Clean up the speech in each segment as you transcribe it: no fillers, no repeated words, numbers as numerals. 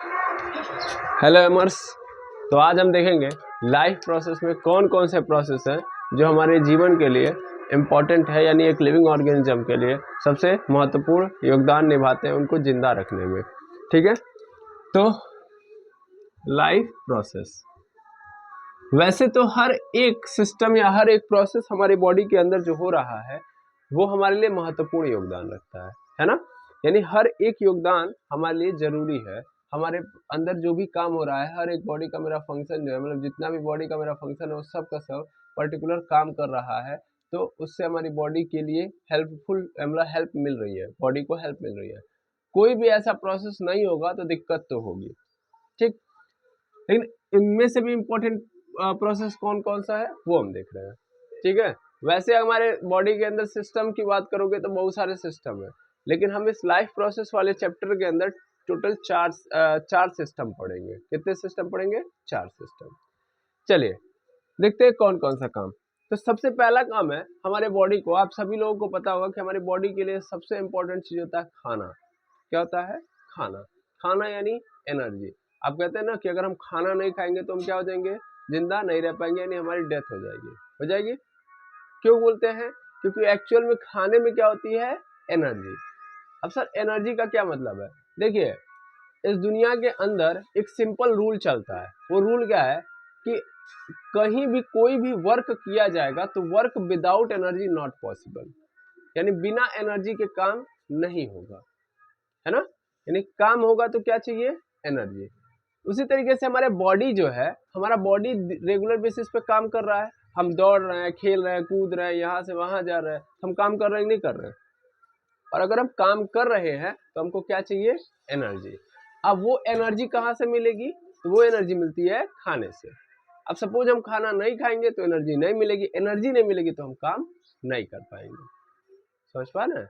Hello एमर्स। तो आज हम देखेंगे लाइफ प्रोसेस में कौन कौन से प्रोसेस हैं जो हमारे जीवन के लिए इम्पॉर्टेंट है, यानी एक लिविंग ऑर्गेनिज्म के लिए सबसे महत्वपूर्ण योगदान निभाते हैं उनको जिंदा रखने में। ठीक है, तो लाइफ प्रोसेस, वैसे तो हर एक सिस्टम या हर एक प्रोसेस हमारी बॉडी के अंदर जो हो रहा है वो हमारे लिए महत्वपूर्ण योगदान रखता है ना। यानी हर एक योगदान हमारे लिए जरूरी है। हमारे अंदर जो भी काम हो रहा है, हर एक बॉडी का मेरा फंक्शन जो है, मतलब जितना भी बॉडी का मेरा फंक्शन है वो सब का सब पर्टिकुलर काम कर रहा है, तो उससे हमारी बॉडी के लिए हेल्पफुल, मतलब हेल्प मिल रही है, बॉडी को हेल्प मिल रही है। कोई भी ऐसा प्रोसेस नहीं होगा तो दिक्कत तो होगी। ठीक, लेकिन इनमें से भी इम्पोर्टेंट प्रोसेस कौन कौन सा है वो हम देख रहे हैं। ठीक है, वैसे हमारे बॉडी के अंदर सिस्टम की बात करोगे तो बहुत सारे सिस्टम है, लेकिन हम इस लाइफ प्रोसेस वाले चैप्टर के अंदर टोटल चार सिस्टम पढ़ेंगे। कितने सिस्टम पढ़ेंगे? 4 सिस्टम। चलिए देखते हैं कौन कौन सा काम। तो सबसे पहला काम है हमारे बॉडी को, आप सभी लोगों को पता होगा कि हमारी बॉडी के लिए सबसे इंपॉर्टेंट चीज होता है खाना। क्या होता है? खाना। खाना यानी एनर्जी। आप कहते हैं ना कि अगर हम खाना नहीं खाएंगे तो हम क्या हो जाएंगे? जिंदा नहीं रह पाएंगे, यानी हमारी डेथ हो जाएगी। हो जाएगी। क्यों बोलते हैं? क्योंकि एक्चुअल में खाने में क्या होती है? एनर्जी। अब सर एनर्जी का क्या मतलब है? देखिए, इस दुनिया के अंदर एक सिंपल रूल चलता है। वो रूल क्या है कि कहीं भी कोई भी वर्क किया जाएगा तो work without energy not possible, यानी बिना एनर्जी के काम नहीं होगा, है ना। यानी काम होगा तो क्या चाहिए? एनर्जी। उसी तरीके से हमारे बॉडी जो है, हमारा बॉडी रेगुलर बेसिस पे काम कर रहा है। हम दौड़ रहे हैं, खेल रहे हैं, कूद रहे हैं, यहाँ से वहां जा रहे हैं, हम काम कर रहे हैं नहीं कर रहे हैं। और अगर हम काम कर रहे हैं तो हमको क्या चाहिए? एनर्जी। अब वो एनर्जी कहाँ से मिलेगी? तो वो एनर्जी मिलती है खाने से। अब सपोज हम खाना नहीं खाएंगे तो एनर्जी नहीं मिलेगी, एनर्जी नहीं मिलेगी तो हम काम नहीं कर पाएंगे। समझ पा रहे हैं?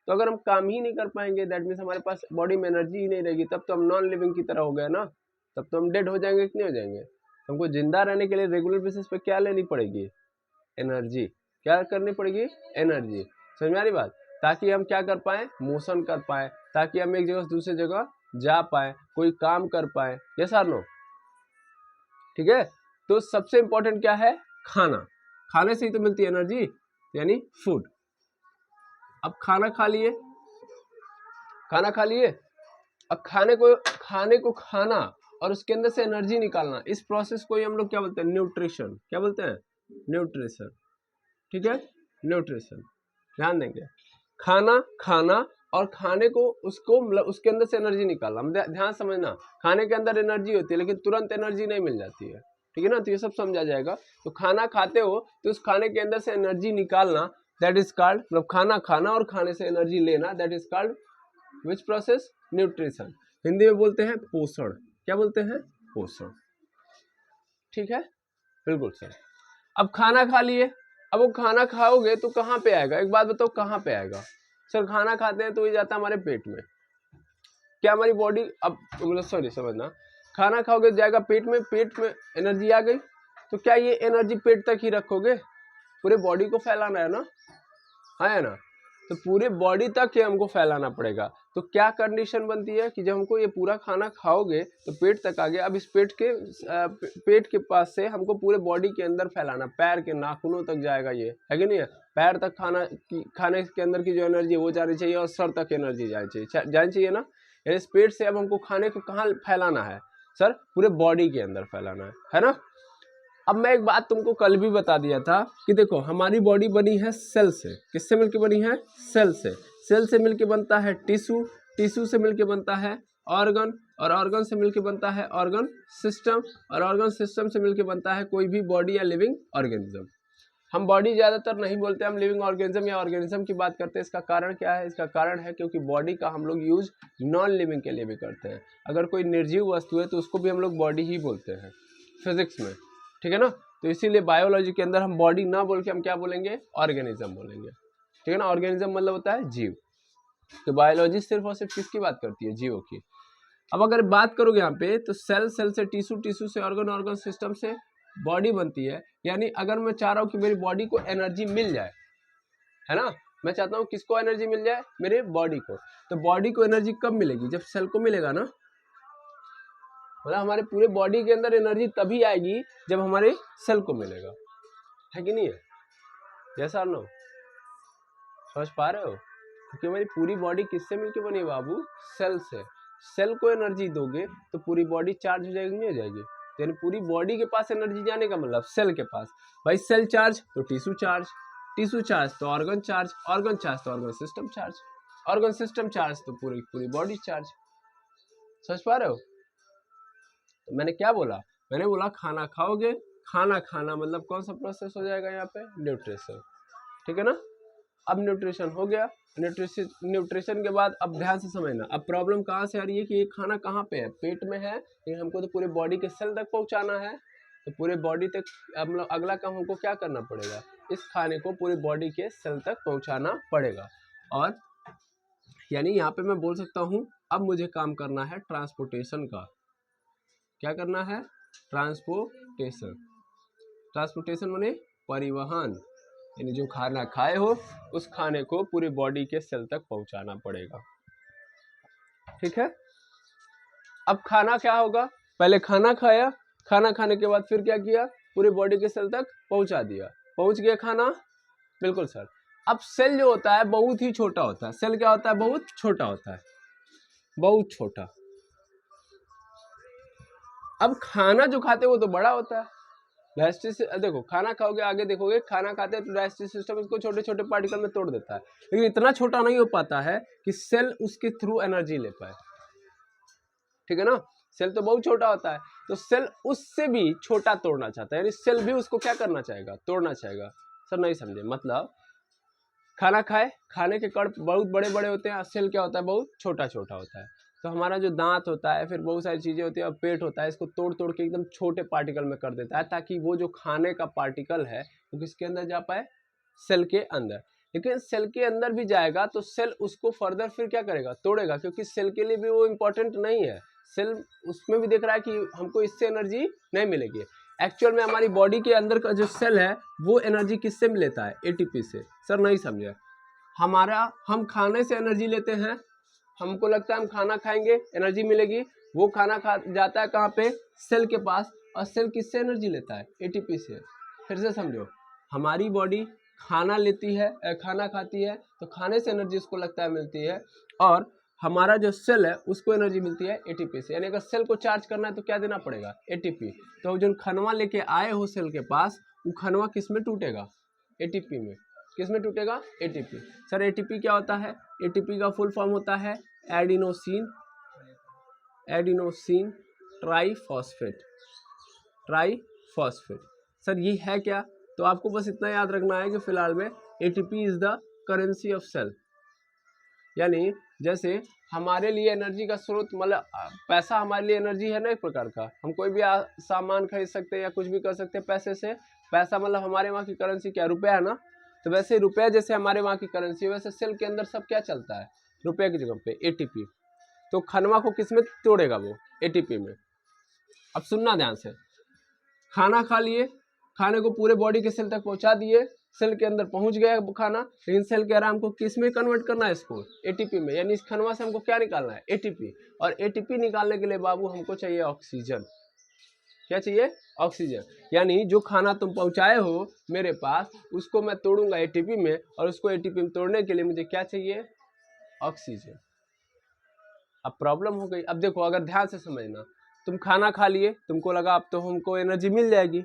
तो अगर हम काम ही नहीं कर पाएंगे, दैट मीन्स हमारे पास बॉडी में एनर्जी ही नहीं रहेगी, तब तो हम नॉन लिविंग की तरह हो गए ना। तब तो हम डेड हो जाएंगे कि नहीं हो जाएंगे। तो हमको जिंदा रहने के लिए रेगुलर बेसिस पे क्या लेनी पड़ेगी? एनर्जी। क्या करनी पड़ेगी? एनर्जी। समझ में आ रही बात? ताकि हम क्या कर पाए? मोशन कर पाए, ताकि हम एक जगह से दूसरी जगह जा पाए, कोई काम कर पाए। यस और नो? ठीक है, तो सबसे इंपॉर्टेंट क्या है? खाना। खाने से ही तो मिलती है एनर्जी, यानी फूड। अब खाना खा लिए, खाना खा लिए, अब खाने को खाना और उसके अंदर से एनर्जी निकालना, इस प्रोसेस को ही हम लोग क्या बोलते हैं? न्यूट्रिशन। क्या बोलते हैं? न्यूट्रिशन। ठीक है, न्यूट्रिशन। ध्यान देंगे, खाना खाना और खाने को उसको मतलब उसके अंदर से एनर्जी निकालना। ध्यान समझना, खाने के अंदर एनर्जी होती है लेकिन तुरंत एनर्जी नहीं मिल जाती है। ठीक है ना, तो ये सब समझा जाएगा। तो खाना खाते हो तो उस खाने के अंदर से एनर्जी निकालना, दैट इज कॉल्ड, मतलब खाना खाना और खाने से एनर्जी लेना, that is called which process? Nutrition. Hindi में बोलते हैं पोषण। क्या बोलते हैं? पोषण। ठीक है, बिल्कुल सर। अब खाना खा लिए, अब वो खाना खाओगे तो कहाँ पे आएगा? एक बात बताओ, कहाँ पे आएगा? सर खाना खाते हैं तो ये जाता है हमारे पेट में। क्या हमारी बॉडी, अब मतलब सॉरी समझना, खाना खाओगे जाएगा पेट में, पेट में एनर्जी आ गई तो क्या ये एनर्जी पेट तक ही रखोगे? पूरे बॉडी को फैलाना है ना, है ना। तो पूरे बॉडी तक ये हमको फैलाना पड़ेगा। तो क्या कंडीशन बनती है कि जब हमको ये पूरा खाना खाओगे तो पेट तक आ गया, अब इस पेट के पास से हमको पूरे बॉडी के अंदर फैलाना, पैर के नाखूनों तक जाएगा, ये है कि नहीं है? पैर तक खाने के अंदर की जो एनर्जी है वो जानी चाहिए और सर तक एनर्जी जानी चाहिए ना। इस पेट से अब हमको खाने को कहाँ फैलाना है? सर पूरे बॉडी के अंदर फैलाना है ना। अब मैं एक बात तुमको कल भी बता दिया था कि देखो हमारी बॉडी बनी है सेल से। किससे मिलके बनी है? सेल से। सेल से मिलके बनता है टिश्यू, टिश्यू से मिलके बनता है ऑर्गन, और ऑर्गन से मिलके बनता है ऑर्गन सिस्टम, और ऑर्गन सिस्टम से मिलके बनता है कोई भी बॉडी या लिविंग ऑर्गेनिज्म। हम बॉडी ज़्यादातर नहीं बोलते, हम लिविंग ऑर्गेनिज्म या ऑर्गेनिज्म की बात करते हैं। इसका कारण क्या है? इसका कारण है क्योंकि बॉडी का हम लोग यूज नॉन लिविंग के लिए भी करते हैं। अगर कोई निर्जीव वस्तु है तो उसको भी हम लोग बॉडी ही बोलते हैं फिजिक्स में। ठीक है ना, तो इसीलिए बायोलॉजी के अंदर हम बॉडी ना बोल के हम क्या बोलेंगे? ऑर्गेनिज्म बोलेंगे। ठीक है ना, ऑर्गेनिज्म मतलब होता है जीव। तो बायोलॉजी सिर्फ और सिर्फ किसकी बात करती है? जीवों की। अब अगर बात करोगे यहाँ पे तो सेल, सेल से टिश्यू, टिश्यू से ऑर्गन, ऑर्गन सिस्टम से बॉडी बनती है। यानी अगर मैं चाह रहा हूँ कि मेरी बॉडी को एनर्जी मिल जाए, है ना, मैं चाहता हूँ किसको एनर्जी मिल जाए? मेरे बॉडी को। तो बॉडी को एनर्जी कब मिलेगी? जब सेल को मिलेगा ना। मतलब हमारे पूरे बॉडी के अंदर एनर्जी तभी आएगी जब हमारे सेल को मिलेगा, है कि नहीं है? जैसा नो समझ पा रहे हो? क्योंकि हमारी पूरी बॉडी किससे मिलके बनी है बाबू? सेल से। सेल को एनर्जी दोगे तो पूरी बॉडी चार्ज हो जाएगी, नहीं हो जाएगी? यानी पूरी बॉडी के पास एनर्जी जाने का मतलब सेल के पास। भाई सेल चार्ज तो टिश्यू चार्ज, टिश्यू चार्ज तो ऑर्गन चार्ज, ऑर्गन चार्ज तो organ system charge, organ system charge तो पूरी पूरी बॉडी चार्ज। समझ पा रहे हो? तो मैंने क्या बोला? मैंने बोला खाना खाओगे, खाना खाना मतलब कौन सा प्रोसेस हो जाएगा यहाँ पे? न्यूट्रिशन, ठीक है ना? अब न्यूट्रिशन हो गया, न्यूट्रिशन के बाद अब ध्यान से समझना, अब प्रॉब्लम कहाँ से आ रही है कि ये खाना कहाँ पे है? पेट में है, लेकिन हमको तो पूरे बॉडी के सेल तक पहुँचाना है। तो पूरे बॉडी तक अब मतलब अगला काम हमको क्या करना पड़ेगा? इस खाने को पूरी बॉडी के सेल तक पहुँचाना पड़ेगा। और यानी यहाँ पे मैं बोल सकता हूँ अब मुझे काम करना है ट्रांसपोर्टेशन का। क्या करना है? ट्रांसपोर्टेशन। ट्रांसपोर्टेशन माने परिवहन, यानी जो खाना खाए हो उस खाने को पूरी बॉडी के सेल तक पहुंचाना पड़ेगा, ठीक है? अब खाना क्या होगा? पहले खाना खाया, खाना खाने के बाद फिर क्या किया? पूरी बॉडी के सेल तक पहुंचा दिया, पहुंच गया खाना। बिल्कुल सर। अब सेल जो होता है बहुत ही छोटा होता है। सेल क्या होता है? बहुत छोटा होता है, बहुत छोटा। अब खाना जो खाते हैं वो तो बड़ा होता है। डाइजेस्टिव, देखो खाना खाओगे आगे देखोगे, खाना खाते हैं तो डाइजेस्टिव सिस्टम इसको छोटे छोटे पार्टिकल में तोड़ देता है, लेकिन इतना छोटा नहीं हो पाता है कि सेल उसके थ्रू एनर्जी ले पाए, ठीक है ना? सेल तो बहुत छोटा होता है, तो सेल उससे भी छोटा तोड़ना चाहता है, यानी सेल भी उसको क्या करना चाहेगा? तोड़ना चाहेगा। सर नहीं समझे? मतलब खाना खाए, खाने के कण बहुत बड़े बड़े होते हैं, सेल क्या होता है? बहुत छोटा छोटा होता है। तो हमारा जो दांत होता है, फिर बहुत सारी चीज़ें होती है, और पेट होता है, इसको तोड़ तोड़ के एकदम छोटे पार्टिकल में कर देता है, ताकि वो जो खाने का पार्टिकल है वो किसके अंदर जा पाए? सेल के अंदर। लेकिन सेल के अंदर भी जाएगा तो सेल उसको फर्दर फिर क्या करेगा? तोड़ेगा, क्योंकि सेल के लिए भी वो इम्पोर्टेंट नहीं है। सेल उसमें भी देख रहा है कि हमको इससे एनर्जी नहीं मिलेगी। एक्चुअल में हमारी बॉडी के अंदर का जो सेल है वो एनर्जी किससे लेता है? एटीपी से। सर नहीं समझे? हम खाने से एनर्जी लेते हैं, हमको लगता है हम खाना खाएंगे एनर्जी मिलेगी, वो खाना खा जाता है कहाँ पे? सेल के पास। और सेल किससे एनर्जी लेता है? एटीपी से। फिर से समझो, हमारी बॉडी खाना लेती है, खाना खाती है, तो खाने से एनर्जी उसको लगता है मिलती है, और हमारा जो सेल है उसको एनर्जी मिलती है एटीपी से। यानी अगर सेल को चार्ज करना है तो क्या देना पड़ेगा? एटीपी। तो जो खनवा लेके आए हो सेल के पास, वो खनवा किस में टूटेगा? एटीपी में। किस में टूटेगा? एटीपी। सर एटीपी क्या होता है? एटीपी का फुल फॉर्म होता है एडिनोसिन ट्राइफॉस्फेट। ट्राइफॉस्फेट। सर ये है क्या? तो आपको बस इतना याद रखना है कि फिलहाल में ATP is the currency of cell. यानी जैसे हमारे लिए एनर्जी का स्रोत मतलब पैसा हमारे लिए एनर्जी है ना, एक प्रकार का। हम कोई भी सामान खरीद सकते हैं या कुछ भी कर सकते हैं पैसे से। पैसा मतलब हमारे वहाँ की करेंसी क्या? रुपया है ना। तो वैसे रुपया जैसे हमारे वहाँ की करेंसी है, वैसे सेल के अंदर सब क्या चलता है? रुपये की जगह पे एटीपी। तो खनवा को किस में तोड़ेगा? वो एटीपी में। अब सुनना ध्यान से, खाना खा लिए, खाने को पूरे बॉडी के सेल तक पहुंचा दिए, सेल के अंदर पहुंच गया खाना, लेकिन सेल कह रहा है हमको किस में कन्वर्ट करना है? इसको एटीपी में। यानी इस खनवा से हमको क्या निकालना है? एटीपी। और एटीपी निकालने के लिए बाबू हमको चाहिए ऑक्सीजन। क्या चाहिए? ऑक्सीजन। यानी जो खाना तुम पहुंचाए हो मेरे पास, उसको मैं तोड़ूंगा एटीपी में, और उसको एटीपी में तोड़ने के लिए मुझे क्या चाहिए? ऑक्सीजन। अब प्रॉब्लम हो गई। अब देखो, अगर ध्यान से समझना, तुम खाना खा लिए, तुमको लगा अब तो हमको एनर्जी मिल जाएगी,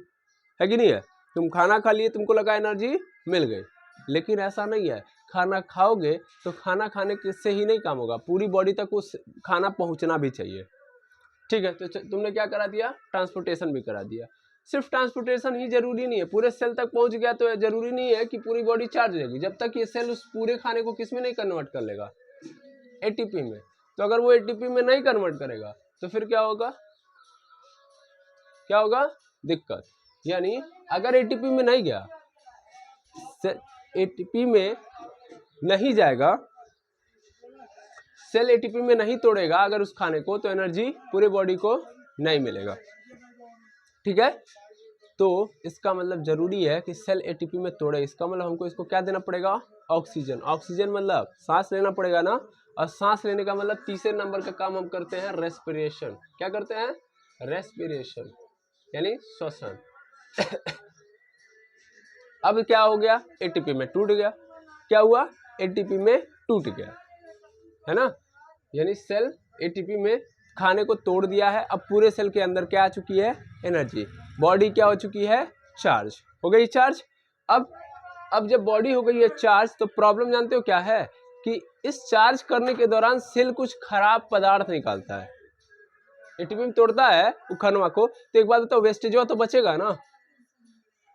है कि नहीं है? तुम खाना खा लिए, तुमको लगा एनर्जी मिल गई, लेकिन ऐसा नहीं है। खाना खाओगे तो खाना खाने से ही नहीं काम होगा, पूरी बॉडी तक उस खाना पहुंचना भी चाहिए, ठीक है? तो तुमने क्या करा दिया? ट्रांसपोर्टेशन भी करा दिया। सिर्फ ट्रांसपोर्टेशन ही जरूरी नहीं है, पूरे सेल तक पहुंच गया तो जरूरी नहीं है कि पूरी बॉडी चार्ज रहेगी, जब तक ये सेल उस पूरे खाने को किस में नहीं कन्वर्ट कर लेगा? एटीपी में। तो अगर वो एटीपी में नहीं कन्वर्ट करेगा तो फिर क्या होगा? क्या होगा? दिक्कत। यानी अगर एटीपी में नहीं गया, एटीपी में नहीं जाएगा, सेल एटीपी में नहीं तोड़ेगा अगर उस खाने को, तो एनर्जी पूरे बॉडी को नहीं मिलेगा, ठीक है? तो इसका मतलब जरूरी है कि सेल एटीपी में तोड़े। इसका मतलब हमको इसको क्या देना पड़ेगा? ऑक्सीजन। ऑक्सीजन मतलब सांस लेना पड़ेगा ना, और सांस लेने का मतलब तीसरे नंबर का काम हम करते हैं रेस्पिरेशन। क्या करते हैं? रेस्पिरेशन यानी श्वसन। अब क्या हो गया, एटीपी में टूट गया। क्या हुआ, एटीपी में टूट गया, है ना, यानी सेल एटीपी में खाने को तोड़ दिया है। अब पूरे सेल के अंदर क्या आ चुकी है, एनर्जी। बॉडी क्या हो चुकी है, चार्ज हो गई, चार्ज। अब जब बॉडी हो गई है चार्ज, तो प्रॉब्लम जानते हो क्या है कि इस चार्ज करने के दौरान सेल कुछ खराब पदार्थ निकालता है। एटीपी में तोड़ता है वो खाना को, तो एक बात बताओ, वेस्टेज तो बचेगा ना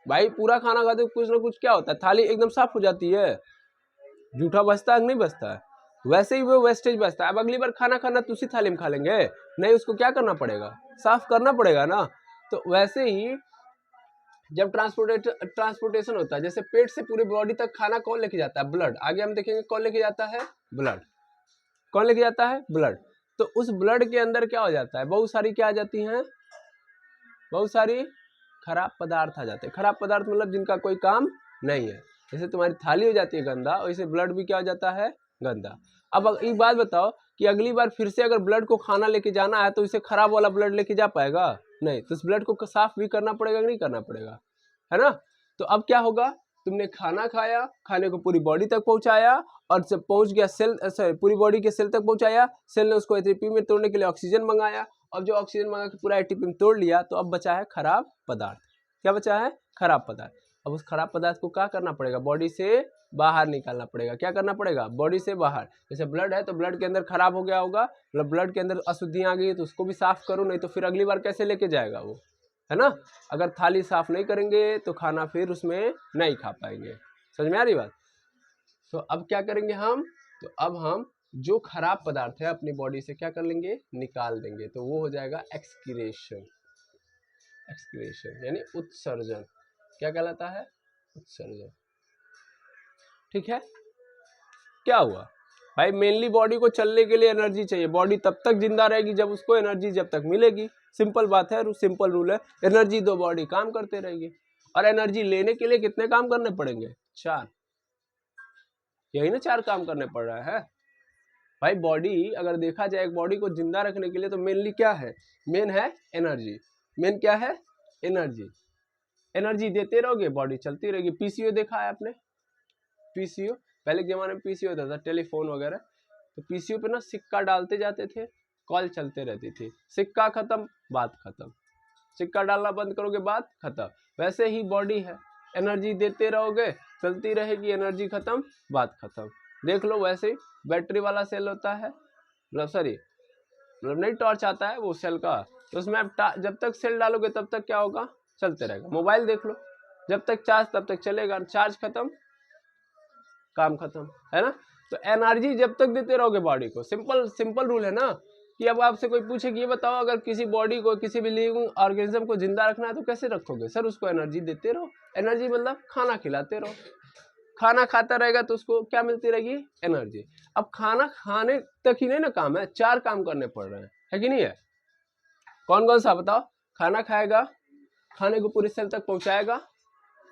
भाई। पूरा खाना खाते कुछ ना कुछ क्या होता है, थाली एकदम साफ हो जाती है, जूठा बचता है नहीं बचता है, वैसे ही वो वेस्टेज बचता है। अब अगली बार खाना खाना तो उसी थाली में खा लेंगे, नहीं उसको क्या करना पड़ेगा, साफ करना पड़ेगा ना। तो वैसे ही जब ट्रांसपोर्टेशन होता है, जैसे पेट से पूरी बॉडी तक खाना कौन लेके जाता है, ब्लड। आगे हम देखेंगे कौन लेके जाता है, ब्लड। कौन लेके जाता है, ब्लड। तो उस ब्लड के अंदर क्या हो जाता है, बहुत सारी क्या आ जाती हैं, बहुत सारी खराब पदार्थ आ जाते हैं। खराब पदार्थ मतलब जिनका कोई काम नहीं है। जैसे तुम्हारी थाली हो जाती है गंदा, और इसे ब्लड भी क्या हो जाता है, गंदा। अब एक बात बताओ कि अगली बार फिर से अगर ब्लड को खाना लेके जाना है, तो इसे खराब वाला ब्लड लेके जा पाएगा, नहीं। तो इस ब्लड को साफ भी करना पड़ेगा कि नहीं करना पड़ेगा, है ना। तो अब क्या होगा, तुमने खाना खाया, खाने को पूरी बॉडी तक पहुंचाया, और जब पहुंच गया सेल, पूरी बॉडी के सेल तक पहुंचाया, सेल ने उसको एटीपी में तोड़ने के लिए ऑक्सीजन मंगाया, और जो ऑक्सीजन मंगा के पूरा एटीपी में तोड़ लिया, तो अब बचा है खराब पदार्थ। क्या बचा है, खराब पदार्थ। अब उस खराब पदार्थ को क्या करना पड़ेगा, बॉडी से बाहर निकालना पड़ेगा। क्या करना पड़ेगा, बॉडी से बाहर। जैसे ब्लड है तो ब्लड के अंदर खराब हो गया होगा, मतलब ब्लड के अंदर अशुद्धियां आ गई, तो उसको भी साफ करो, नहीं तो फिर अगली बार कैसे लेके जाएगा वो, है ना। अगर थाली साफ नहीं करेंगे तो खाना फिर उसमें नहीं खा पाएंगे। समझ में आ रही बात। तो अब क्या करेंगे हम, तो अब हम जो खराब पदार्थ है अपनी बॉडी से क्या कर लेंगे, निकाल देंगे। तो वो हो जाएगा एक्सक्रीशन। एक्सक्रीशन यानी उत्सर्जन। क्या कहलाता है, उत्सर्जन। ठीक है। क्या हुआ भाई, मेनली बॉडी को चलने के लिए एनर्जी चाहिए। बॉडी तब तक जिंदा रहेगी जब उसको एनर्जी जब तक मिलेगी। सिंपल बात है, सिंपल रूल है। एनर्जी दो, बॉडी काम करते रहेगी। और एनर्जी लेने के लिए कितने काम करने पड़ेंगे, 4। यही ना 4 काम करने पड़ रहा है भाई। बॉडी अगर देखा जाए, बॉडी को जिंदा रखने के लिए तो मेनली क्या है, मेन है एनर्जी। मेन क्या है, एनर्जी। एनर्जी देते रहोगे, बॉडी चलती रहेगी। पीसीओ देखा है आपने, पीसीओ पहले के जमाने में पीसीओ होता था, टेलीफोन वगैरह। तो पीसीओ पे ना सिक्का डालते जाते थे, कॉल चलते रहती थी। सिक्का खत्म, बात खत्म। सिक्का डालना बंद करोगे, बात खत्म। वैसे ही बॉडी है, एनर्जी देते रहोगे, चलती रहेगी, एनर्जी खत्म, बात खत्म। देख लो वैसे ही बैटरी वाला सेल होता है, मतलब सॉरी, मतलब नहीं टॉर्च आता है वो सेल का, तो उसमें आप जब तक सेल डालोगे तब तक क्या होगा, चलते रहेगा। मोबाइल देख लो, जब तक चार्ज तब तक चलेगा, चार्ज खत्म, काम खत्म, है ना। तो एनर्जी जब तक देते रहोगे बॉडी को, सिंपल रूल है ना। कि अब आपसे कोई पूछे कि ये बताओ, अगर किसी बॉडी को, किसी भी लिविंग ऑर्गेनिज्म को जिंदा रखना है तो कैसे रखोगे, सर उसको एनर्जी देते रहो। एनर्जी मतलब खाना खिलाते रहो, खाना खाता रहेगा तो उसको क्या मिलती रहेगी, एनर्जी। अब खाना खाने तक ही नहीं ना काम है, 4 काम करने पड़ रहे हैं, है कि नहीं है। कौन कौन सा बताओ, खाना खाएगा, खाने को पूरी सेल तक पहुंचाएगा,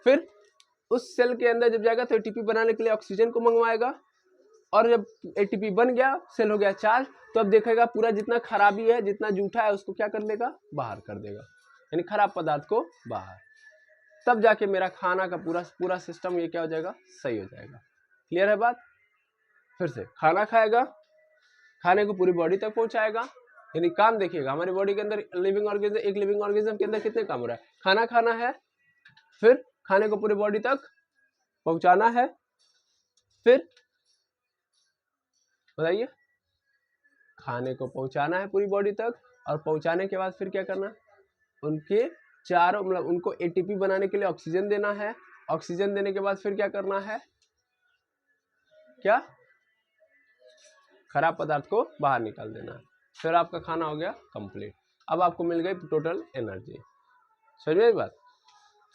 फिर उस सेल के अंदर जब जाएगा तो एटीपी बनाने के लिए ऑक्सीजन को मंगवाएगा, और जब एटीपी बन गया, सेल हो गया चार्ज, तो अब देखेगा पूरा जितना खराबी है, जितना जूठा है, उसको क्या कर देगा, बाहर कर देगा, यानी खराब पदार्थ को बाहर। तब जाके मेरा खाना का पूरा सिस्टम ये क्या हो जाएगा, सही हो जाएगा। क्लियर है बात। फिर से खाना खाएगा, खाने को पूरी बॉडी तक पहुंचाएगा, यानी काम देखिएगा हमारी बॉडी के अंदर लिविंग ऑर्गेनिज्म, एक लिविंग ऑर्गेनिज्म के अंदर कितने काम हो रहा है, खाना खाना है, फिर खाने को पूरी बॉडी तक पहुंचाना है, फिर बताइए, खाने को पहुंचाना है पूरी बॉडी तक, और पहुंचाने के बाद फिर क्या करना, उनके चारों, मतलब उनको एटीपी बनाने के लिए ऑक्सीजन देना है। ऑक्सीजन देने के बाद फिर क्या करना है, क्या, खराब पदार्थ को बाहर निकाल देना है। फिर आपका खाना हो गया कंप्लीट। अब आपको मिल गई टोटल एनर्जी। समझ में बात।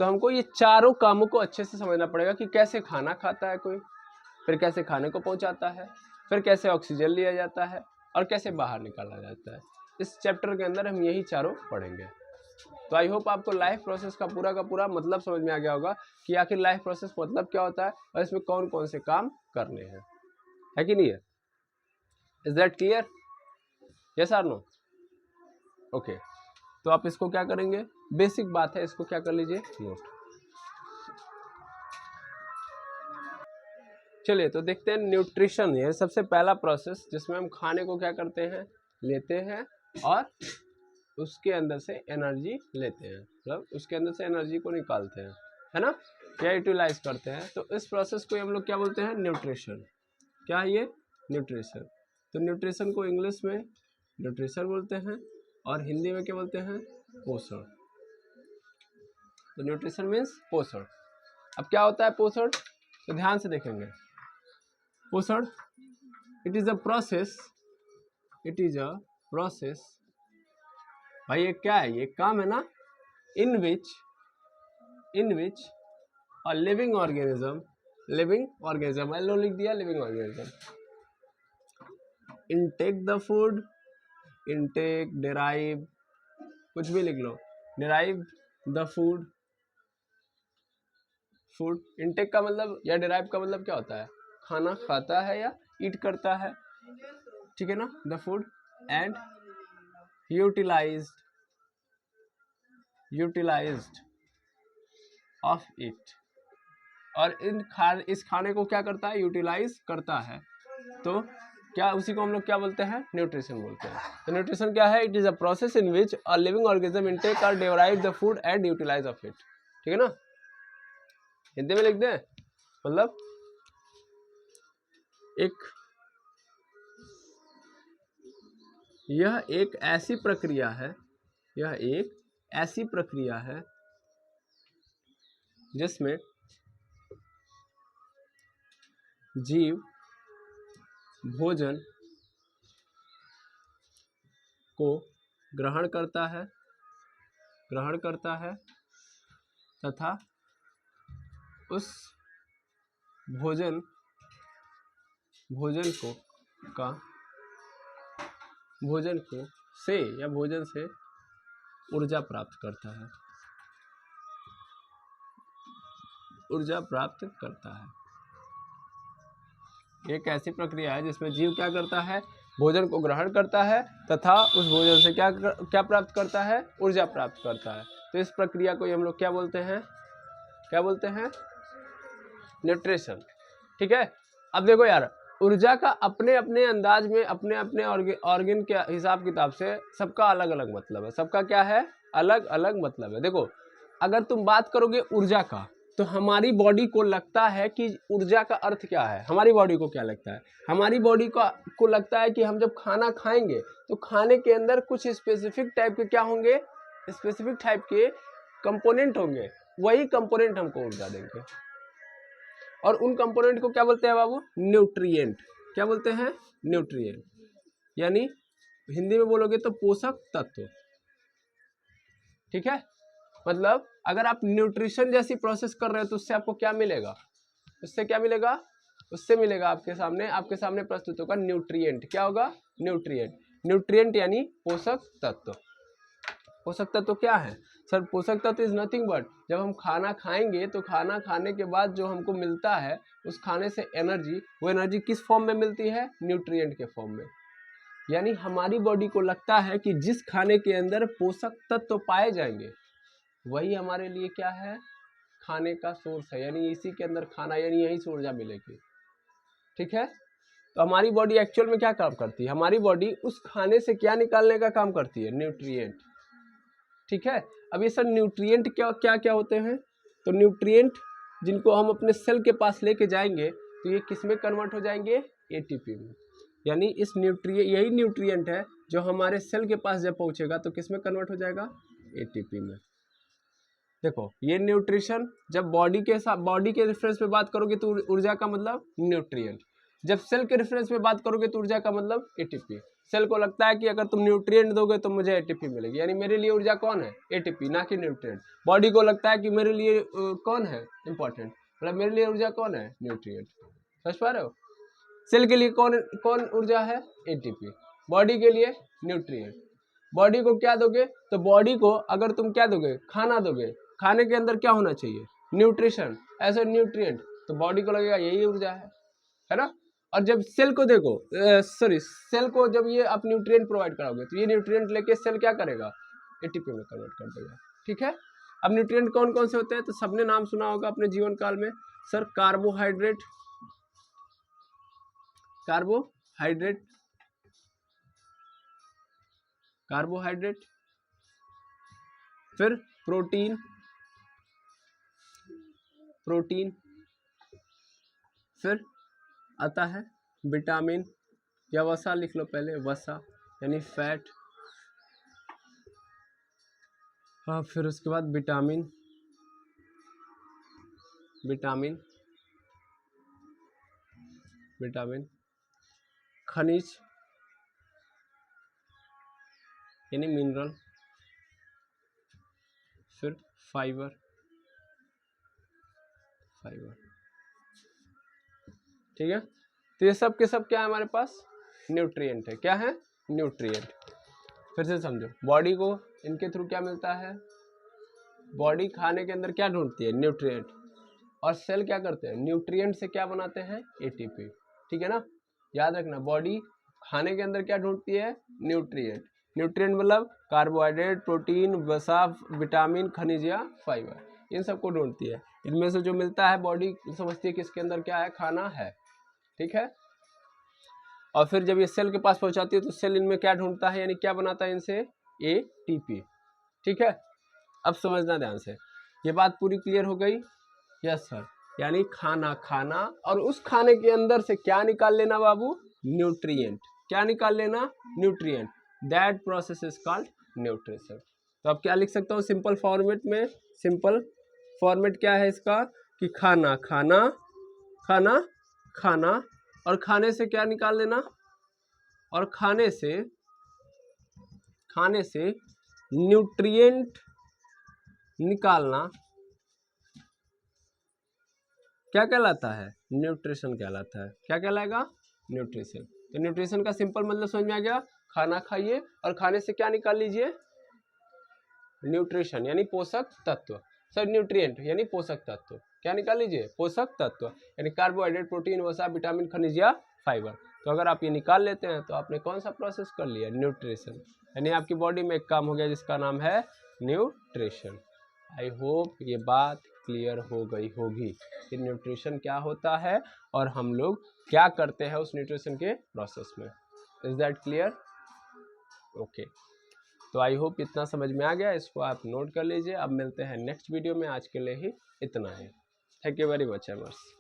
तो हमको ये चारों कामों को अच्छे से समझना पड़ेगा कि कैसे खाना खाता है कोई, फिर कैसे खाने को पहुंचाता है, फिर कैसे ऑक्सीजन लिया जाता है, और कैसे बाहर निकाला जाता है। इस चैप्टर के अंदर हम यही चारों पढ़ेंगे। तो आई होप आपको लाइफ प्रोसेस का पूरा मतलब समझ में आ गया होगा कि आखिर लाइफ प्रोसेस मतलब क्या होता है, और इसमें कौन कौन से काम करने हैं, है कि नहीं है। इज दैट क्लियर, यस और नो, ओके। तो आप इसको क्या करेंगे, बेसिक बात है, इसको क्या कर लीजिए, नोट। चलिए तो देखते हैं न्यूट्रिशन, ये सबसे पहला प्रोसेस जिसमें हम खाने को क्या करते हैं, लेते हैं और उसके अंदर से एनर्जी लेते हैं, मतलब उसके अंदर से एनर्जी को निकालते हैं, है ना, क्या यूटिलाइज करते हैं। तो इस प्रोसेस को हम लोग क्या बोलते हैं, न्यूट्रिशन। क्या है ये, न्यूट्रिशन। तो न्यूट्रिशन को इंग्लिश में न्यूट्रिशन बोलते हैं और हिंदी में क्या बोलते हैं, पोषण। तो न्यूट्रिशन मीन्स पोषण। अब क्या होता है पोषण, तो ध्यान से देखेंगे। पोषण, it is a process, it is a process, भाई ये क्या है, ये काम है ना, in which a living organism, एलो लिख दिया, living organism, intake the food, intake, derive, कुछ भी लिख लो, derive the food, food intake का मतलब या डेराइव का मतलब क्या होता है, खाना खाता है या ईट करता है, ठीक है ना, the food, and utilised of it, और इस खाने को क्या करता है, यूटिलाइज करता है। तो क्या, उसी को हम लोग क्या बोलते हैं, न्यूट्रिशन बोलते हैं। तो न्यूट्रिशन क्या है, it is a process in which a living organism intake और derive the food and utilize of it, ठीक है ना, हिंदी में लिख दें, मतलब यह एक ऐसी प्रक्रिया है जिसमें जीव भोजन को ग्रहण करता है तथा उस भोजन से ऊर्जा प्राप्त करता है। एक ऐसी प्रक्रिया है जिसमें जीव क्या करता है, भोजन को ग्रहण करता है तथा उस भोजन से क्या प्राप्त करता है, ऊर्जा प्राप्त करता है। तो इस प्रक्रिया को हम लोग क्या बोलते हैं, न्यूट्रिशन, ठीक है। अब देखो यार, ऊर्जा का अपने अपने अंदाज में, अपने अपने ऑर्गन के हिसाब किताब से सबका अलग अलग मतलब है, सबका क्या है, अलग अलग मतलब है। देखो अगर तुम बात करोगे ऊर्जा का, तो हमारी बॉडी को लगता है कि ऊर्जा का अर्थ क्या है, हमारी बॉडी को क्या लगता है, हमारी बॉडी को लगता है कि हम जब खाना खाएंगे तो खाने के अंदर कुछ स्पेसिफिक टाइप के क्या होंगे, स्पेसिफिक टाइप के कंपोनेंट होंगे, वही कंपोनेंट हमको ऊर्जा देंगे। और उन कंपोनेंट को क्या बोलते हैं बाबू, न्यूट्रिएंट। क्या बोलते हैं, न्यूट्रिएंट, यानी हिंदी में बोलोगे तो पोषक तत्व, ठीक है। मतलब अगर आप न्यूट्रिशन जैसी प्रोसेस कर रहे हो तो उससे आपको क्या मिलेगा, उससे मिलेगा आपके सामने प्रस्तुत होगा न्यूट्रिएंट। क्या होगा, न्यूट्रिएंट यानी पोषक तत्व। पोषक तत्व क्या है सर, पोषक तत्व इज नथिंग बट, जब हम खाना खाएंगे तो खाना खाने के बाद जो हमको मिलता है उस खाने से एनर्जी, वो एनर्जी किस फॉर्म में मिलती है, न्यूट्रिएंट के फॉर्म में। यानी हमारी बॉडी को लगता है कि जिस खाने के अंदर पोषक तत्व पाए जाएंगे वही हमारे लिए क्या है, खाने का सोर्स है, यानी इसी के अंदर खाना, यानी यही से ऊर्जा मिलेगी, ठीक है। तो हमारी बॉडी एक्चुअल में क्या काम करती है, हमारी बॉडी उस खाने से क्या निकालने का काम करती है, न्यूट्रिएंट, ठीक है। अब ये सर न्यूट्रिएंट क्या होते हैं, तो न्यूट्रिएंट जिनको हम अपने सेल के पास लेके जाएंगे तो ये किस में कन्वर्ट हो जाएंगे, एटीपी में। यानी यही न्यूट्रिएंट है जो हमारे सेल के पास जब पहुंचेगा तो किस में कन्वर्ट हो जाएगा, एटीपी में। देखो ये न्यूट्रिशन जब बॉडी के रेफरेंस में बात करोगे तो ऊर्जा का मतलब न्यूट्रिएंट, जब सेल के रेफरेंस में बात करोगे तो ऊर्जा का मतलब एटीपी। सेल को लगता है कि अगर तुम न्यूट्रिएंट दोगे तो मुझे एटीपी मिलेगी, यानी मेरे लिए ऊर्जा कौन है, एटीपी, ना कि न्यूट्रिएंट। बॉडी को लगता है कि मेरे लिए कौन है इंपॉर्टेंट, मतलब मेरे लिए ऊर्जा कौन है, न्यूट्रिएंट। समझ पा रहे हो, सेल के लिए कौन ऊर्जा है, एटीपी, बॉडी के लिए न्यूट्रिएंट। बॉडी को क्या दोगे, तो बॉडी को अगर तुम क्या दोगे, खाना दोगे, खाने के अंदर क्या होना चाहिए, न्यूट्रिशन, ऐसे न्यूट्रिएंट, तो बॉडी को लगेगा यही ऊर्जा है ना। और जब सेल को सेल को जब ये आप न्यूट्रिएंट प्रोवाइड कराओगे तो ये न्यूट्रिएंट लेके सेल क्या करेगा, एटीपी में कन्वर्ट कर देगा। ठीक है, अब न्यूट्रिएंट कौन कौन से होते हैं, तो सबने नाम सुना होगा अपने जीवन काल में। सर कार्बोहाइड्रेट, कार्बोहाइड्रेट, कार्बोहाइड्रेट, फिर प्रोटीन, प्रोटीन, फिर आता है विटामिन या वसा, लिख लो पहले वसा यानी फैट, हाँ, फिर उसके बाद विटामिन, विटामिन, विटामिन, खनिज यानी मिनरल, फिर फाइबर, फाइबर। ठीक है, तो ये सब के सब क्या है हमारे पास, न्यूट्रिएंट है। क्या है, न्यूट्रिएंट। फिर से समझो, बॉडी को इनके थ्रू क्या मिलता है, बॉडी खाने के अंदर क्या ढूंढती है, न्यूट्रिएंट, और सेल क्या करते हैं, न्यूट्रिएंट से क्या बनाते हैं, एटीपी। ठीक है ना, याद रखना, बॉडी खाने के अंदर क्या ढूंढती है, न्यूट्रिएंट। न्यूट्रिएंट मतलब कार्बोहाइड्रेट, प्रोटीन, वसा, विटामिन, खनिज या फाइबर, इन सबको ढूंढती है। इनमें से जो मिलता है बॉडी समझती है कि इसके अंदर क्या है, खाना है। ठीक है, और फिर जब ये सेल के पास पहुंचाती है तो सेल इनमें क्या ढूंढता है, यानी क्या बनाता है इनसे, एटीपी। ठीक है, अब समझना ध्यान से, ये बात पूरी क्लियर हो गई। यस सर, यानी खाना खाना और उस खाने के अंदर से क्या निकाल लेना बाबू, न्यूट्रिएंट। क्या निकाल लेना, nutrient. That process is called nutrition. तो अब क्या लिख सकता हूँ सिंपल फॉर्मेट में, सिंपल फॉर्मेट क्या है इसका, कि खाना खाना, खाना खाना, और खाने से क्या निकाल लेना, और खाने से न्यूट्रिएंट निकालना क्या कहलाता है, न्यूट्रिशन कहलाता है। क्या कहलाएगा, न्यूट्रिशन। तो न्यूट्रिशन का सिंपल मतलब समझ में आ गया, खाना खाइए और खाने से क्या निकाल लीजिए, न्यूट्रिशन यानी पोषक तत्व। सर न्यूट्रिएंट यानी पोषक तत्व, क्या निकाल लीजिए, पोषक तत्व यानी कार्बोहाइड्रेट, प्रोटीन, वसा, विटामिन, खनिज या फाइबर। तो अगर आप ये निकाल लेते हैं तो आपने कौन सा प्रोसेस कर लिया, न्यूट्रिशन, यानी आपकी बॉडी में एक काम हो गया जिसका नाम है न्यूट्रिशन। आई होप ये बात क्लियर हो गई होगी कि न्यूट्रिशन क्या होता है और हम लोग क्या करते हैं उस न्यूट्रिशन के प्रोसेस में। Is that clear, okay. तो आई होप इतना समझ में आ गया, इसको आप नोट कर लीजिए। अब मिलते हैं नेक्स्ट वीडियो में, आज के लिए ही इतना ही। Thank you very much एमर्स।